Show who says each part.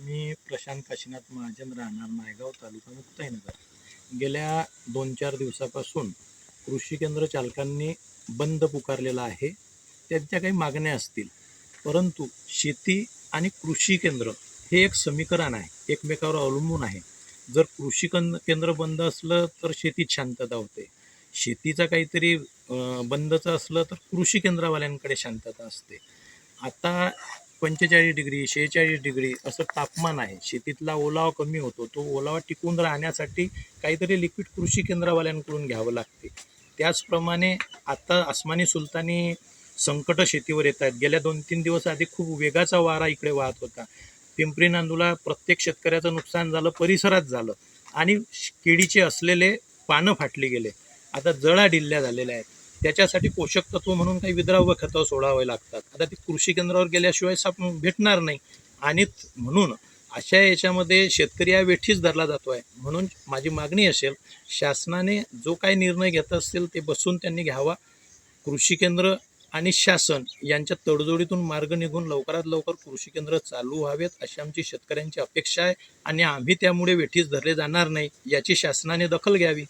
Speaker 1: मी प्रशांत काशीनाथ महाजन, राहणार नायगाव, तालुका मुक्ताईनगर. गेल्या 2-4 दिवसापासून कृषी केंद्र चालकांनी बंद पुकारलेला आहे. त्यांच्या काही मागण्या असतील, परंतु शेती आणि कृषी केंद्र हे एक समीकरण आहे, एकमेकावर अवलंबून आहे. जर कृषी केंद्र बंद असलं तर शेतीत शांतता होते. शेतीचा काहीतरी बंदचं असलं तर कृषी केंद्रवाल्यांकडे शांतता असते. आता 45 डिग्री 46 डिग्री असं तापमान आहे. शेतीतला ओलावा कमी होतो. तो ओलावा टिकून राहण्यासाठी काहीतरी लिक्विड कृषी केंद्रवाल्यांकडून घ्यावं लागते. त्याचप्रमाणे आता आसमानी सुलतानी संकट शेतीवर येत आहेत. गेल्या 2-3 दिवस आधी खूप वेगाचा वारा इकडे वाहत होता. पिंपरी नांदूला प्रत्येक शेतकऱ्याचं नुकसान झालं, परिसरात झालं आणि केळीचे असलेले पानं फाटली गेले. आता जळा ढिल्ल्या झालेल्या आहेत. त्याच्यासाठी पोषक तत्व म्हणून काही विद्राव्य खतं सोडावे लागतात. आता ती कृषी केंद्रावर गेल्याशिवाय साप भेटणार नाही. आणि म्हणून अशा याच्यामध्ये शेतकरी हा वेठीच धरला जातो आहे. म्हणून माझी मागणी असेल, शासनाने जो काही निर्णय घेत असतील ते बसून त्यांनी घ्यावा. कृषी केंद्र आणि शासन यांच्या तडजोडीतून मार्ग निघून लवकरात लवकर कृषी केंद्र चालू व्हावेत अशी आमची शेतकऱ्यांची अपेक्षा आहे. आणि आम्ही त्यामुळे वेठीस धरले जाणार नाही याची शासनाने दखल घ्यावी.